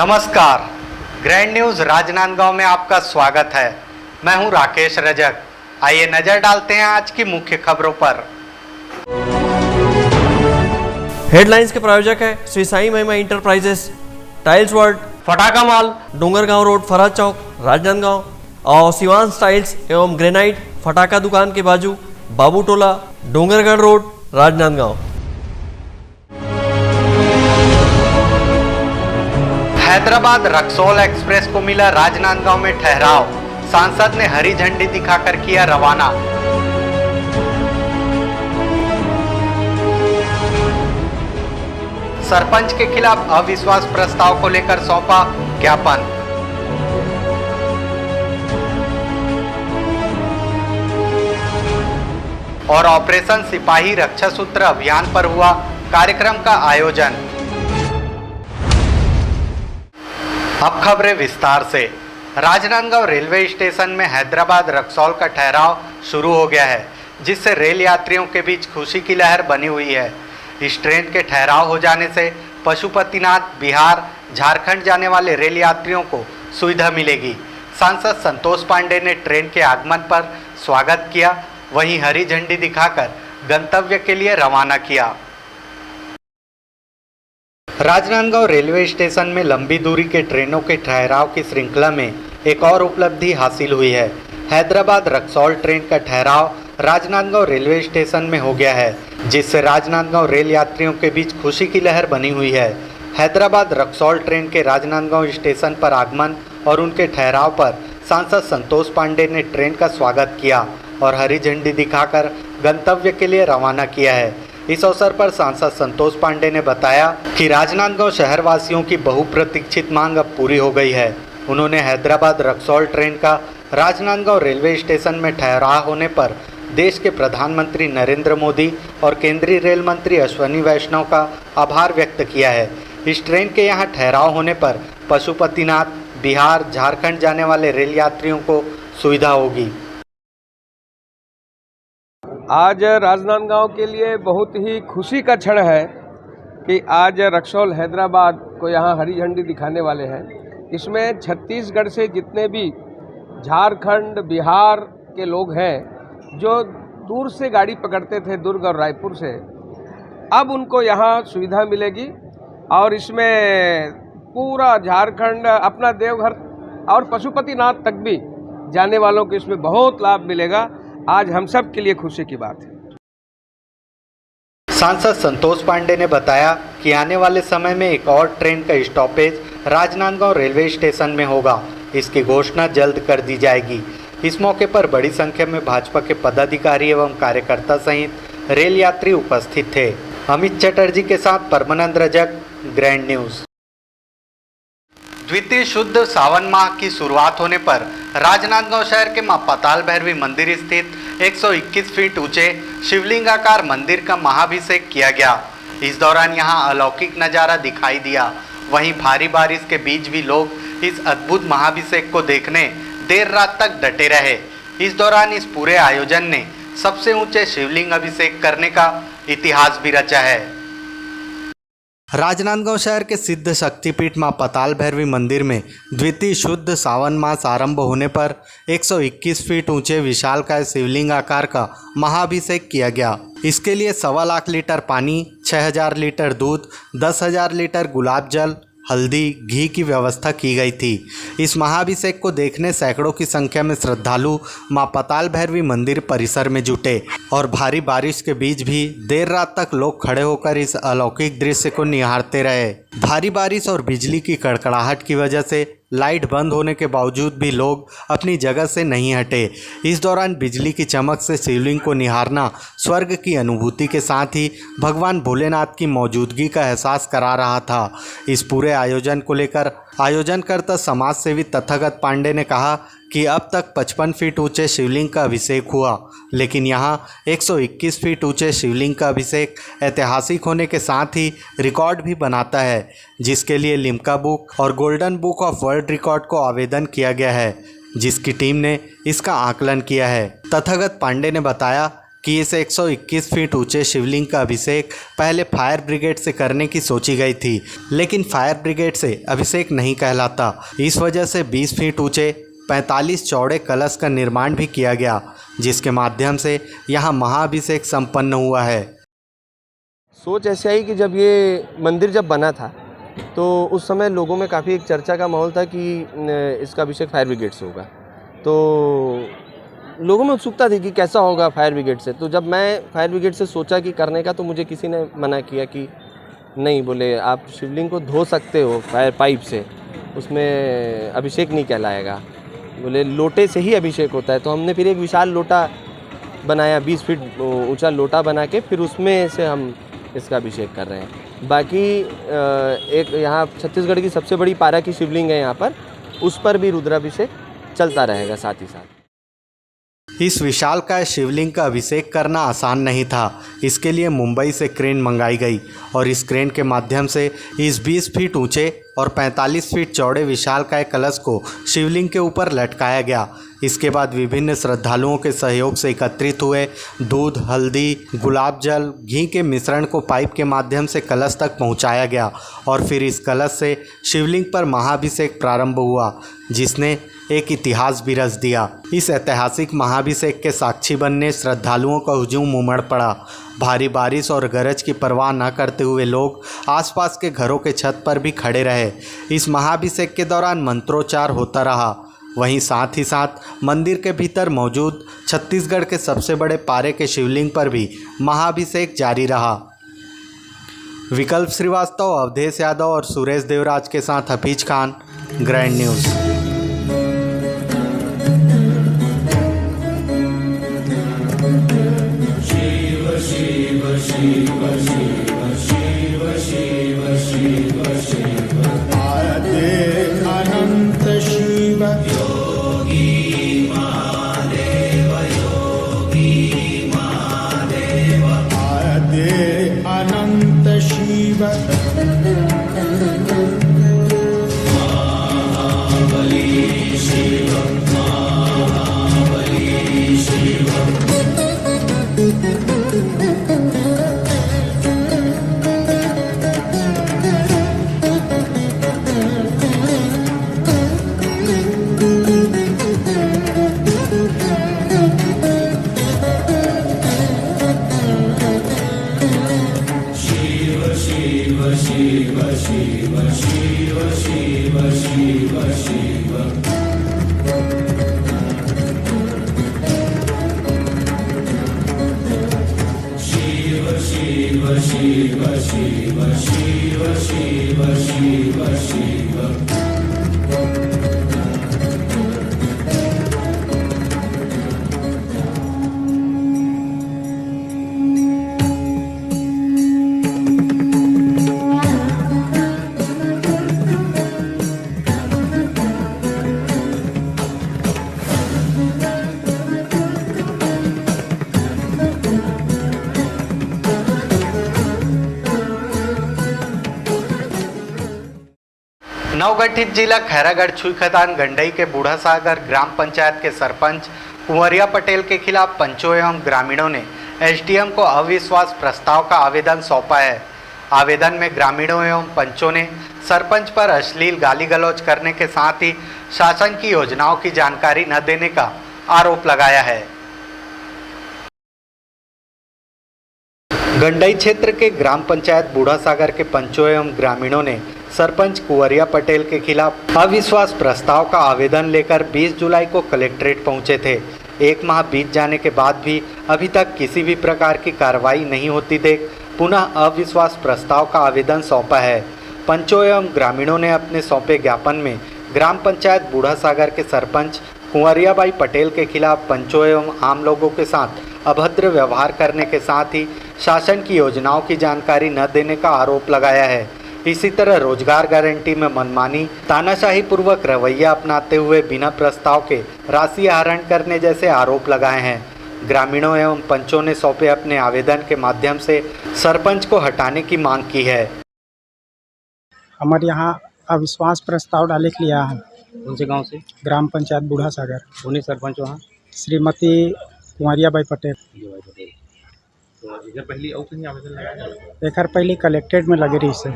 नमस्कार, grand news Rajnandgaon में आपका स्वागत है। मैं हूं राकेश रजक। आइए नजर डालते हैं आज की मुख्य खबरों पर। हेडलाइंस के प्रायोजक है श्री साई महिमा इंटरप्राइजेस, टाइल्स वर्ल्ड, फटाका मॉल, डोंगरगांव रोड, फराज चौक, राजनांदगांव और सिवान टाइल्स एवं ग्रेनाइट, फटाका दुकान के बाजू, बाबू टोला, डोंगरगढ़ रोड, राजनांदगांव। हैदराबाद रक्सौल एक्सप्रेस को मिला राजनांदगांव में ठहराव। सांसद ने हरी झंडी दिखाकर किया रवाना। सरपंच के खिलाफ अविश्वास प्रस्ताव को लेकर सौंपा ज्ञापन। और ऑपरेशन सिपाही रक्षा सूत्र अभियान पर हुआ कार्यक्रम का आयोजन। अब खबरें विस्तार से। राजनांदगांव रेलवे स्टेशन में हैदराबाद रक्सौल का ठहराव शुरू हो गया है, जिससे रेल यात्रियों के बीच खुशी की लहर बनी हुई है। इस ट्रेन के ठहराव हो जाने से पशुपतिनाथ, बिहार, झारखंड जाने वाले रेल यात्रियों को सुविधा मिलेगी। सांसद संतोष पांडे ने ट्रेन के आगमन पर स्वागत किया, वहीं हरी झंडी दिखाकर गंतव्य के लिए रवाना किया। राजनांदगांव रेलवे स्टेशन में लंबी दूरी के ट्रेनों के ठहराव की श्रृंखला में एक और उपलब्धि हासिल हुई है। हैदराबाद रक्सौल ट्रेन का ठहराव राजनांदगांव रेलवे स्टेशन में हो गया है, जिससे राजनांदगांव रेल यात्रियों के बीच खुशी की लहर बनी हुई है। हैदराबाद रक्सौल ट्रेन के राजनांदगांव स्टेशन पर आगमन और उनके ठहराव पर सांसद संतोष पांडे ने ट्रेन का स्वागत किया और हरी झंडी दिखाकर गंतव्य के लिए रवाना किया है। इस अवसर पर सांसद संतोष पांडे ने बताया कि राजनांदगांव शहरवासियों की बहुप्रतीक्षित मांग अब पूरी हो गई है। उन्होंने हैदराबाद रक्सौल ट्रेन का राजनांदगांव रेलवे स्टेशन में ठहराव होने पर देश के प्रधानमंत्री नरेंद्र मोदी और केंद्रीय रेल मंत्री अश्विनी वैष्णव का आभार व्यक्त किया है। इस ट्रेन के यहां ठहराव होने पर पशुपतिनाथ, बिहार, झारखंड जाने वाले रेल यात्रियों को सुविधा होगी। आज राजनांदगांव के लिए बहुत ही खुशी का क्षण है कि आज रक्सौल हैदराबाद को यहाँ हरी झंडी दिखाने वाले हैं। इसमें छत्तीसगढ़ से जितने भी झारखंड, बिहार के लोग हैं जो दूर से गाड़ी पकड़ते थे दुर्ग और रायपुर से, अब उनको यहाँ सुविधा मिलेगी और इसमें पूरा झारखंड, अपना देवघर और पशुपतिनाथ तक भी जाने वालों को इसमें बहुत लाभ मिलेगा। आज हम सब के लिए खुशी की बात है। सांसद संतोष पांडे ने बताया कि आने वाले समय में एक और ट्रेन का स्टॉपेज राजनांदगांव रेलवे स्टेशन में होगा। इसकी घोषणा जल्द कर दी जाएगी। इस मौके पर बड़ी संख्या में भाजपा के पदाधिकारी एवं कार्यकर्ता सहित रेल यात्री उपस्थित थे। अमित चटर्जी के साथ परमानंद रजक, ग्रैंड न्यूज़। द्वितीय शुद्ध सावन माह की शुरुआत होने पर राजनांदगांव शहर के मां पाताल भैरवी मंदिर स्थित 121 फीट ऊंचे शिवलिंगाकार मंदिर का महाभिषेक किया गया। इस दौरान यहां अलौकिक नज़ारा दिखाई दिया। वहीं भारी बारिश के बीच भी लोग इस अद्भुत महाभिषेक को देखने देर रात तक डटे रहे। इस दौरान इस पूरे आयोजन ने सबसे ऊंचे शिवलिंग अभिषेक करने का इतिहास भी रचा है। राजनांदगांव शहर के सिद्ध शक्तिपीठ मां पाताल भैरवी मंदिर में द्वितीय शुद्ध सावन मास आरंभ होने पर 121 फीट ऊंचे विशालकाय शिवलिंग आकार का महाभिषेक किया गया। इसके लिए 1.25 लाख लीटर पानी, 6000 लीटर दूध, 10,000 लीटर गुलाब जल, हल्दी, घी की व्यवस्था की गई थी। इस महाभिषेक को देखने सैकड़ों की संख्या में श्रद्धालु मां पाताल भैरवी मंदिर परिसर में जुटे और भारी बारिश के बीच भी देर रात तक लोग खड़े होकर इस अलौकिक दृश्य को निहारते रहे। भारी बारिश और बिजली की कड़कड़ाहट की वजह से लाइट बंद होने के बावजूद भी लोग अपनी जगह से नहीं हटे। इस दौरान बिजली की चमक से शिवलिंग को निहारना स्वर्ग की अनुभूति के साथ ही भगवान भोलेनाथ की मौजूदगी का एहसास करा रहा था। इस पूरे आयोजन को लेकर आयोजनकर्ता समाज सेवी तथागत पांडे ने कहा कि अब तक 55 फीट ऊंचे शिवलिंग का अभिषेक हुआ, लेकिन यहाँ 121 फीट ऊंचे शिवलिंग का अभिषेक ऐतिहासिक होने के साथ ही रिकॉर्ड भी बनाता है, जिसके लिए लिम्का बुक और golden book of world record को आवेदन किया गया है, जिसकी टीम ने इसका आकलन किया है। तथागत पांडे ने बताया कि इस 121 फीट ऊंचे शिवलिंग का अभिषेक पहले फायर ब्रिगेड से करने की सोची गई थी, लेकिन फायर ब्रिगेड से अभिषेक नहीं कहलाता। इस वजह से 20 फीट ऊंचे 45 चौड़े कलश का निर्माण भी किया गया, जिसके माध्यम से यहाँ महाअभिषेक संपन्न हुआ है। सोच ऐसे आई कि जब ये मंदिर जब बना था तो उस समय लोगों में काफ़ी एक चर्चा का माहौल था कि इसका अभिषेक फायर ब्रिगेड से होगा। तो लोगों में उत्सुकता थी कि कैसा होगा फायर ब्रिगेड से। तो जब मैं फायर ब्रिगेड से सोचा कि करने का, तो मुझे किसी ने मना किया कि नहीं, बोले आप शिवलिंग को धो सकते हो फायर पाइप से, उसमें अभिषेक नहीं कहलाएगा, बोले लोटे से ही अभिषेक होता है। तो हमने फिर एक विशाल लोटा बनाया, 20 फीट ऊंचा लोटा बना के फिर उसमें से हम इसका अभिषेक कर रहे हैं। बाकी एक यहाँ छत्तीसगढ़ की सबसे बड़ी पारा की शिवलिंग है यहाँ पर, उस पर भी रुद्राभिषेक चलता रहेगा साथ ही साथ। इस विशालकाय शिवलिंग का अभिषेक करना आसान नहीं था। इसके लिए मुंबई से क्रेन मंगाई गई और इस क्रेन के माध्यम से इस 20 फीट ऊंचे और 45 फीट चौड़े विशालकाय कलश को शिवलिंग के ऊपर लटकाया गया। इसके बाद विभिन्न श्रद्धालुओं के सहयोग से एकत्रित हुए दूध, हल्दी, गुलाब जल, घी के मिश्रण को पाइप के माध्यम से कलश तक पहुंचाया गया और फिर इस कलश से शिवलिंग पर महाअभिषेक प्रारंभ हुआ, जिसने एक इतिहास भी रच दिया। इस ऐतिहासिक महाअभिषेक के साक्षी बनने श्रद्धालुओं का हुजूम उमड़ पड़ा। भारी बारिश और गरज की परवाह न करते हुए लोग आसपास के घरों के छत पर भी खड़े रहे। इस महाअभिषेक के दौरान मंत्रोच्चार होता रहा। वहीं साथ ही साथ मंदिर के भीतर मौजूद छत्तीसगढ़ के सबसे बड़े पारे के शिवलिंग पर भी महाअभिषेक जारी रहा। विकल्प श्रीवास्तव, अवधेश यादव और सुरेश देवराज के साथ हफीज खान, ग्रैंड न्यूज़। अनंत शिव योगी महादेव, योगी महादेव, आदे अनंत शिव महाबली शिव, महाबली शिव। नवगठित जिला खैरागढ़ छुई खदान गंडई के बूढ़ा सागर ग्राम पंचायत के सरपंच कुंवरिया पटेल के खिलाफ पंचों एवं ग्रामीणों ने एसडीएम को अविश्वास प्रस्ताव का आवेदन सौंपा है। आवेदन में ग्रामीणों एवं पंचों ने सरपंच पर अश्लील गाली गलौज करने के साथ ही शासन की योजनाओं की जानकारी न देने का आरोप लगाया है। गंडई क्षेत्र के ग्राम पंचायत बूढ़ा सागर के पंचों एवं ग्रामीणों ने सरपंच कुंवरिया पटेल के खिलाफ अविश्वास प्रस्ताव का आवेदन लेकर 20 जुलाई को कलेक्ट्रेट पहुंचे थे। एक माह बीत जाने के बाद भी अभी तक किसी भी प्रकार की कार्रवाई नहीं होती देख पुनः अविश्वास प्रस्ताव का आवेदन सौंपा है। पंचों एवं ग्रामीणों ने अपने सौंपे ज्ञापन में ग्राम पंचायत बूढ़ा सागर के सरपंच कुंवरियाबाई पटेल के खिलाफ पंचों एवं आम लोगों के साथ अभद्र व्यवहार करने के साथ ही शासन की योजनाओं की जानकारी न देने का आरोप लगाया है। इसी तरह रोजगार गारंटी में मनमानी, तानाशाही पूर्वक रवैया अपनाते हुए बिना प्रस्ताव के राशि आहरण करने जैसे आरोप लगाए हैं। ग्रामीणों एवं पंचों ने सौंपे अपने आवेदन के माध्यम से सरपंच को हटाने की मांग की है। हमारे यहाँ अविश्वास प्रस्ताव डाले के लिया है। कौन से गांव से? ग्राम पंचायत बूढ़ा सागर। उन्हीं सरपंच वहाँ श्रीमती कुंवरियाबाई पटेल। तो इधर पहले और कहीं आवेदन लगाया है? एकर पहले कलेक्ट्रेट में लगे रही से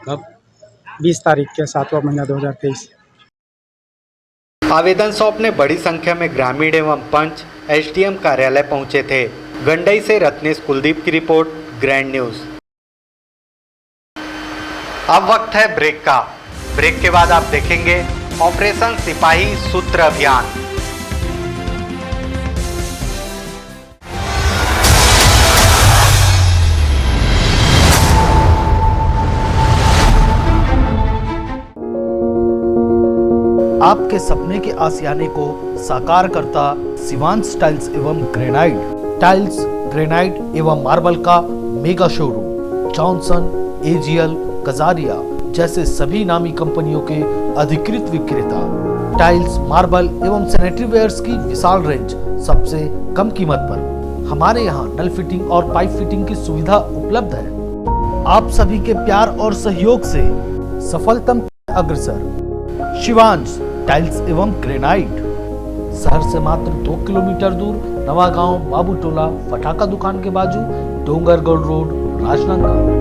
कब? 20 तारीख के 7वां महीना 2023। आवेदन सौंपने बड़ी संख्या में ग्रामीण एवं पंच एसडीएम कार्यालय पहुंचे थे। गंडई से रत्नेश कुलदीप की रिपोर्ट, ग्रैंड न्यूज। अब वक्त है ब्रेक का। ब्रेक के बाद आप देखेंगे ऑपरेशन सिपाही सूत्र अभियान। आपके सपने के आशियाने को साकार करता शिवांश टाइल्स एवं ग्रेनाइट। टाइल्स, ग्रेनाइट एवं मार्बल का mega showroom. Johnson, AGL, Kajaria जैसे सभी नामी कंपनियों के अधिकृत विक्रेता। टाइल्स, मार्बल एवं सैनिटरी वेयर्स की विशाल रेंज सबसे कम कीमत पर। हमारे यहाँ नल फिटिंग और पाइप फिटिंग की सुविधा उपलब्ध है। आप सभी के प्यार और सहयोग से सफलतम अग्रसर शिवांश टाइल्स एवं ग्रेनाइट। शहर से मात्र 2 किलोमीटर दूर, नवागांव बाबूटोला फटाका दुकान के बाजू, डोंगरगढ़ रोड, राजनांदगांव।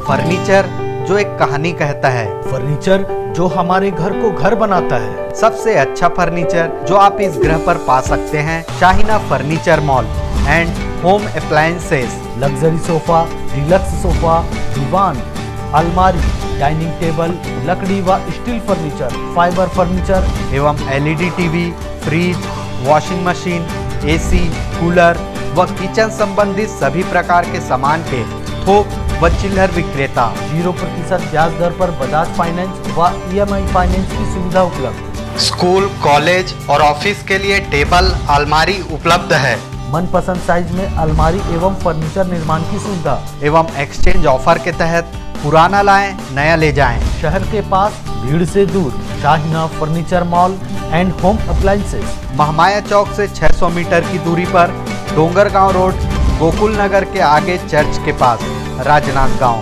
फर्नीचर जो एक कहानी कहता है, फर्नीचर जो हमारे घर को घर बनाता है। सबसे अच्छा फर्नीचर जो आप इस ग्रह पर पा सकते हैं, Shaheena furniture mall and home appliances. Luxury sofa, deluxe sofa, दीवान, अलमारी, डाइनिंग टेबल, लकड़ी व स्टील फर्नीचर, फाइबर फर्नीचर एवं LED TV, fridge, washing machine, AC, cooler व किचन संबंधित सभी प्रकार के सामान के थोक व चिल्लर विक्रेता। 0% ब्याज दर पर बजाज फाइनेंस व ईएमआई फाइनेंस की सुविधा उपलब्ध। स्कूल, कॉलेज और ऑफिस के लिए टेबल, अलमारी उपलब्ध है। मनपसंद साइज में अलमारी एवं फर्नीचर निर्माण की सुविधा एवं एक्सचेंज ऑफर के तहत पुराना लाएं, नया ले जाएं। शहर के पास, भीड़ से दूर, Shaheena furniture mall and home appliances. Mahamaya Chowk से 600 मीटर की दूरी पर, डोंगरगांव रोड, गोकुल नगर के आगे चर्च के पास, राजनांदगांव।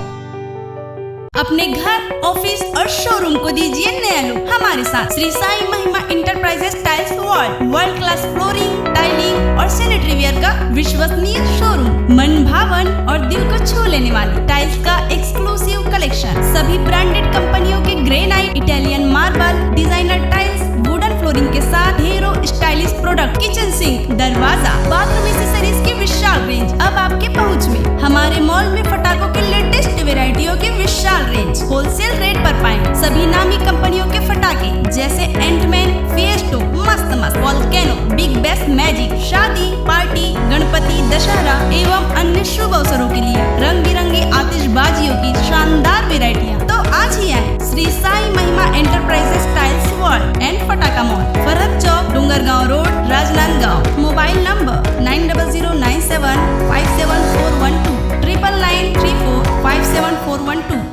अपने घर, ऑफिस और शोरूम को दीजिए नया लुक हमारे साथ। श्री साई महिमा enterprises tiles world class flooring, tiling और सैनिटरी वेयर का विश्वसनीय शोरूम। मन भावन और दिल को छू लेने वाली टाइल्स का एक्सक्लूसिव कलेक्शन। सभी ब्रांडेड कंपनियों के granite, Italian marble, designer tiles, wooden flooring के साथ ढेरों स्टाइलिश प्रोडक्ट, किचन सिंक, दरवाजा, बाथरूम एक्सेसरीज की विशाल रेंज अब आपके पहुंच में। हमारे मॉल में फटाकों के लेटेस्ट वेराइटियों की विशाल रेंज होलसेल रेट पर पाएं। सभी नामी कंपनियों के फटाके जैसे एंटमैन, फिएस्टो, मस्त, वोल्केनो, बिग बेस, मैजिक, शादी, पार्टी, गणपति, दशहरा एवं अन्य शुभ अवसरों के लिए रंग बिरंगी आतिशबाजियों की शानदार वेराइटियाँ। तो आज ही आए Shri Sai Mahima enterprises tiles world and Fataka mall, Farhat Chowk, Dongargaon road, Rajnandgaon. Mobile number 9009757412 9934574412।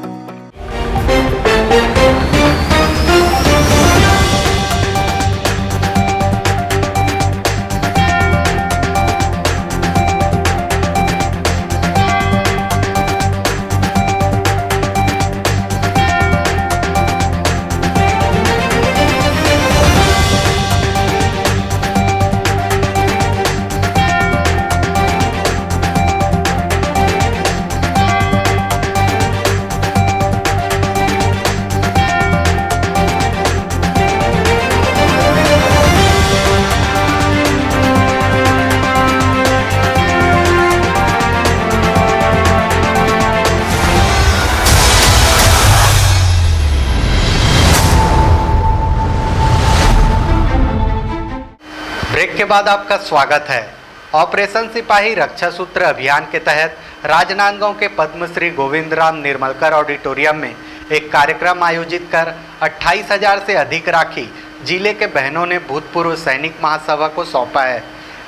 Break के बाद आपका स्वागत है। ऑपरेशन सिपाही रक्षा सूत्र अभियान के तहत राजनांदगांव के पद्मश्री गोविंद राम निर्मलकर ऑडिटोरियम में एक कार्यक्रम आयोजित कर 28,000 से अधिक राखी जिले के बहनों ने भूतपूर्व सैनिक महासभा को सौंपा है।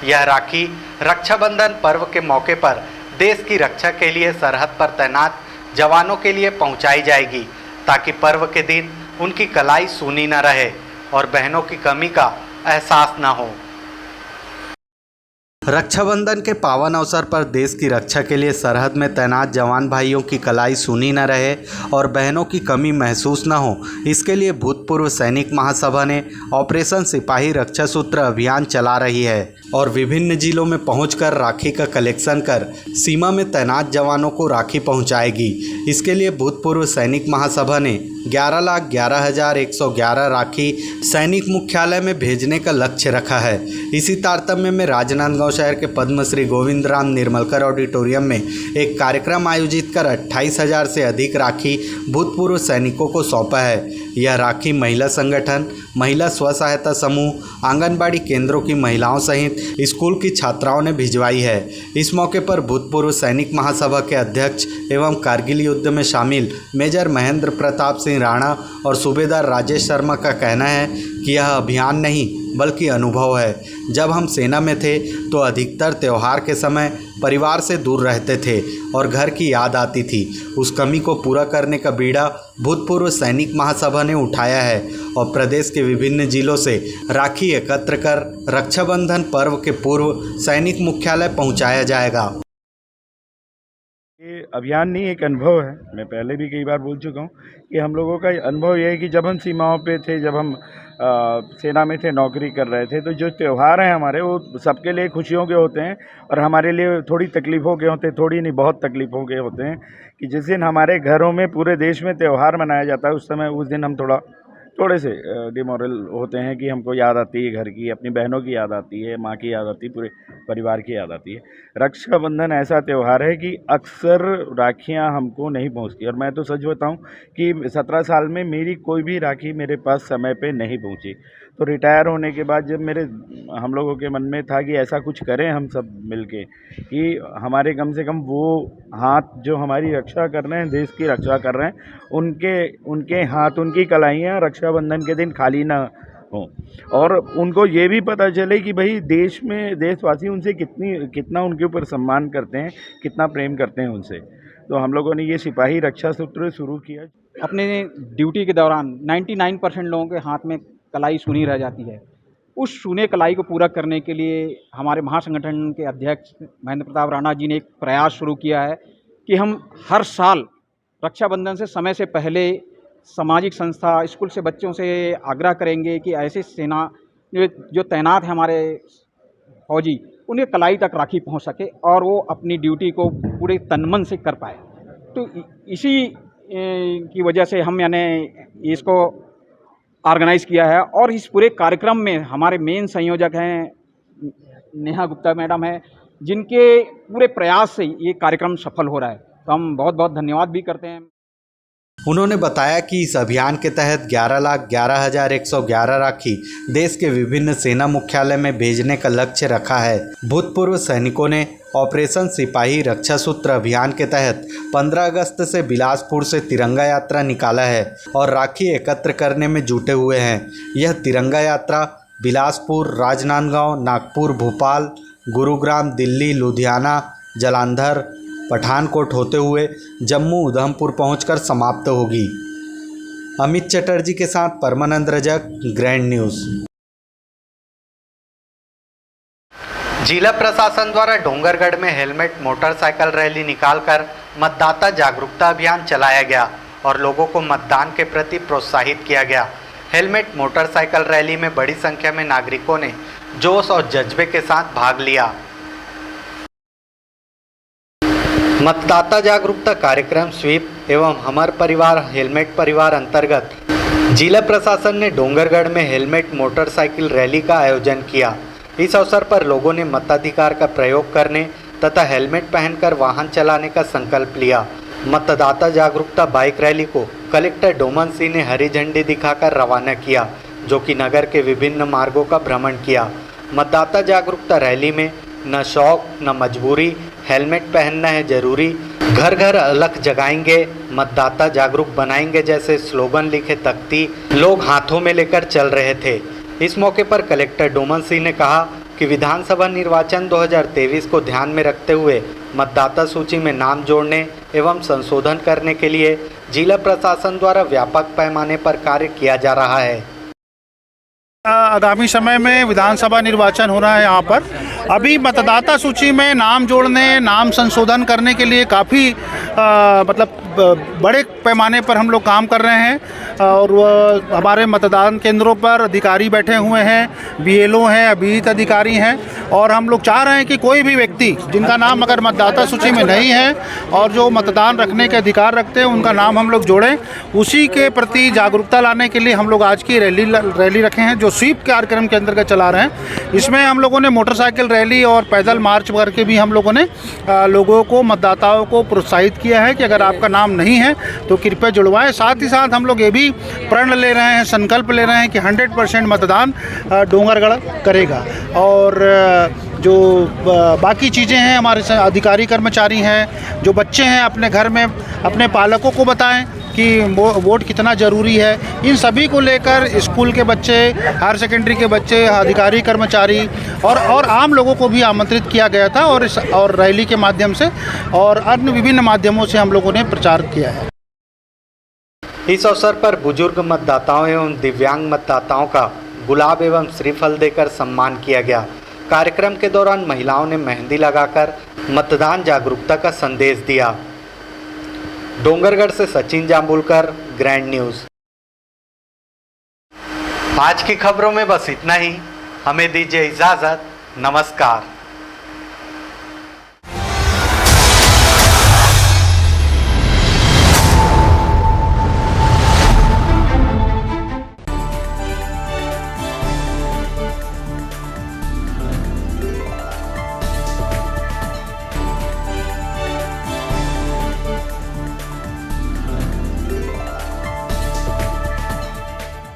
यह राखी रक्षाबंधन पर्व के मौके पर देश की रक्षा के लिए सरहद पर तैनात जवानों के लिए पहुंचाई जाएगी, ताकि पर्व के दिन उनकी कलाई सूनी न रहे और बहनों की कमी का एहसास न हो। रक्षाबंधन के पावन अवसर पर देश की रक्षा के लिए सरहद में तैनात जवान भाइयों की कलाई सूनी न रहे और बहनों की कमी महसूस न हो, इसके लिए भूतपूर्व सैनिक महासभा ने ऑपरेशन सिपाही रक्षा सूत्र अभियान चला रही है। और विभिन्न जिलों में पहुंचकर राखी का कलेक्शन कर सीमा में तैनात जवानों को राखी पहुंचाएगी। इसके लिए भूतपूर्व सैनिक महासभा ने 11,11,111 राखी सैनिक मुख्यालय में भेजने का लक्ष्य रखा है। इसी तारतम्य में राजनांदगांव शहर के पद्मश्री गोविंद राम निर्मलकर ऑडिटोरियम में एक कार्यक्रम आयोजित कर 28,000 से अधिक राखी भूतपूर्व सैनिकों को सौंपा है। यह राखी महिला संगठन, महिला स्व सहायता समूह, आंगनबाड़ी केंद्रों की महिलाओं सहित स्कूल की छात्राओं ने भिजवाई है। इस मौके पर भूतपूर्व सैनिक महासभा के अध्यक्ष एवं कारगिल युद्ध में शामिल मेजर महेंद्र प्रताप सिंह राणा और सूबेदार राजेश शर्मा का कहना है कि यह अभियान नहीं बल्कि अनुभव है। जब हम सेना में थे तो अधिकतर त्यौहार के समय परिवार से दूर रहते थे और घर की याद आती थी। उस कमी को पूरा करने का बीड़ा भूतपूर्व सैनिक महासभा ने उठाया है और प्रदेश के विभिन्न जिलों से राखी एकत्र कर रक्षाबंधन पर्व के पूर्व सैनिक मुख्यालय पहुंचाया जाएगा। ये अभियान नहीं, एक अनुभव है। मैं पहले भी कई बार बोल चुका हूँ कि हम लोगों का अनुभव ये है कि जब हम सीमाओं पे थे, जब हम सेना में थे, नौकरी कर रहे थे, तो जो त्यौहार हैं हमारे वो सबके लिए खुशियों के होते हैं और हमारे लिए थोड़ी तकलीफ़ों के होते हैं। थोड़ी नहीं, बहुत तकलीफ़ों के होते हैं कि जिस दिन हमारे घरों में पूरे देश में त्यौहार मनाया जाता है उस दिन हम थोड़े से डिमोरल होते हैं कि हमको याद आती है घर की, अपनी बहनों की याद आती है, माँ की याद आती है, पूरे परिवार की याद आती है। रक्षाबंधन ऐसा त्यौहार है कि अक्सर राखियाँ हमको नहीं पहुँचती और मैं तो सच बताऊँ कि 17 साल में मेरी कोई भी राखी मेरे पास समय पे नहीं पहुँची। तो रिटायर होने के बाद जब हम लोगों के मन में था कि ऐसा कुछ करें हम सब मिलके कि हमारे कम से कम वो हाथ जो हमारी रक्षा कर रहे हैं, देश की रक्षा कर रहे हैं, उनके हाथ, उनकी कलाइयाँ रक्षाबंधन के दिन खाली ना हों और उनको ये भी पता चले कि भाई देशवासी उनसे कितना उनके ऊपर सम्मान करते हैं, कितना प्रेम करते हैं उनसे। तो हम लोगों ने ये सिपाही रक्षा सूत्र शुरू किया। अपने ड्यूटी के दौरान 99% लोगों के हाथ में कलाई सुनी रह जाती है। उस सुने कलाई को पूरा करने के लिए हमारे महासंगठन के अध्यक्ष महेंद्र प्रताप राणा जी ने एक प्रयास शुरू किया है कि हम हर साल रक्षाबंधन से समय से पहले सामाजिक संस्था, स्कूल से बच्चों से आग्रह करेंगे कि ऐसे सेना जो तैनात है हमारे फौजी, उन्हें कलाई तक राखी पहुंच सके और वो अपनी ड्यूटी को पूरे तनमन से कर पाए। तो इसी की वजह से हम इसको ऑर्गेनाइज़ किया है और इस पूरे कार्यक्रम में हमारे मेन संयोजक हैं नेहा गुप्ता मैडम हैं, जिनके पूरे प्रयास से ये कार्यक्रम सफल हो रहा है। तो हम बहुत बहुत धन्यवाद भी करते हैं। उन्होंने बताया कि इस अभियान के तहत 11,11,111 राखी देश के विभिन्न सेना मुख्यालय में भेजने का लक्ष्य रखा है। भूतपूर्व सैनिकों ने ऑपरेशन सिपाही रक्षा सूत्र अभियान के तहत 15 अगस्त से बिलासपुर से तिरंगा यात्रा निकाला है और राखी एकत्र करने में जुटे हुए हैं। यह तिरंगा यात्रा बिलासपुर, राजनांदगांव, नागपुर, भोपाल, गुरुग्राम, दिल्ली, लुधियाना, जालंधर, पठानकोट होते हुए जम्मू, उधमपुर पहुंचकर समाप्त होगी। अमित चटर्जी के साथ परमानंद रजक, ग्रैंड न्यूज़। जिला प्रशासन द्वारा डोंगरगढ़ में हेलमेट मोटरसाइकिल रैली निकालकर मतदाता जागरूकता अभियान चलाया गया और लोगों को मतदान के प्रति प्रोत्साहित किया गया। हेलमेट मोटरसाइकिल रैली में बड़ी संख्या में नागरिकों ने जोश और जज्बे के साथ भाग लिया। मतदाता जागरूकता कार्यक्रम स्वीप एवं हमार परिवार हेलमेट परिवार अंतर्गत जिला प्रशासन ने डोंगरगढ़ में हेलमेट मोटरसाइकिल रैली का आयोजन किया। इस अवसर पर लोगों ने मताधिकार का प्रयोग करने तथा हेलमेट पहनकर वाहन चलाने का संकल्प लिया। मतदाता जागरूकता बाइक रैली को कलेक्टर डोमन सिंह ने हरी झंडी दिखाकर रवाना किया, जो कि नगर के विभिन्न मार्गों का भ्रमण किया। मतदाता जागरूकता रैली में न शौक न मजबूरी, हेलमेट पहनना है जरूरी, घर घर अलख जगाएंगे, मतदाता जागरूक बनाएंगे जैसे स्लोगन लिखे तख्ती लोग हाथों में लेकर चल रहे थे। इस मौके पर कलेक्टर डोमन सिंह ने कहा कि विधानसभा निर्वाचन 2023 को ध्यान में रखते हुए मतदाता सूची में नाम जोड़ने एवं संशोधन करने के लिए जिला प्रशासन द्वारा व्यापक पैमाने पर कार्य किया जा रहा है। आगामी समय में विधानसभा निर्वाचन हो रहा है। यहाँ पर अभी मतदाता सूची में नाम जोड़ने, नाम संशोधन करने के लिए काफ़ी बड़े पैमाने पर हम लोग काम कर रहे हैं और हमारे मतदान केंद्रों पर अधिकारी बैठे हुए हैं, बीएलओ हैं, अभिहित अधिकारी हैं और हम लोग चाह रहे हैं कि कोई भी व्यक्ति जिनका नाम अगर मतदाता सूची में नहीं है और जो मतदान रखने के अधिकार रखते हैं उनका नाम हम लोग जोड़ें। उसी के प्रति जागरूकता लाने के लिए हम लोग आज की रैली रखे हैं जो स्वीप कार्यक्रम के अंतर्गत चला रहे हैं। इसमें हम लोगों ने मोटरसाइकिल रैली और पैदल मार्च करके भी हम लोगों ने लोगों को, मतदाताओं को प्रोत्साहित किया है कि अगर आपका नाम नहीं है तो कृपया जुड़वाएं। साथ ही साथ हम लोग ये भी प्रण ले रहे हैं, संकल्प ले रहे हैं कि 100% मतदान डोंगरगढ़ करेगा। और जो बाकी चीज़ें हैं, हमारे अधिकारी कर्मचारी हैं, जो बच्चे हैं, अपने घर में अपने पालकों को बताएं कि वोट कितना ज़रूरी है। इन सभी को लेकर स्कूल के बच्चे, हायर सेकेंडरी के बच्चे, अधिकारी कर्मचारी और आम लोगों को भी आमंत्रित किया गया था और रैली के माध्यम से और अन्य विभिन्न माध्यमों से हम लोगों ने प्रचार किया है। इस अवसर पर बुजुर्ग मतदाताओं एवं दिव्यांग मतदाताओं का गुलाब एवं श्रीफल देकर सम्मान किया गया। कार्यक्रम के दौरान महिलाओं ने मेहंदी लगाकर मतदान जागरूकता का संदेश दिया। डोंगरगढ़ से सचिन जाम्बुलकर, ग्रैंड न्यूज़। आज की खबरों में बस इतना ही। हमें दीजिए इजाज़त। नमस्कार।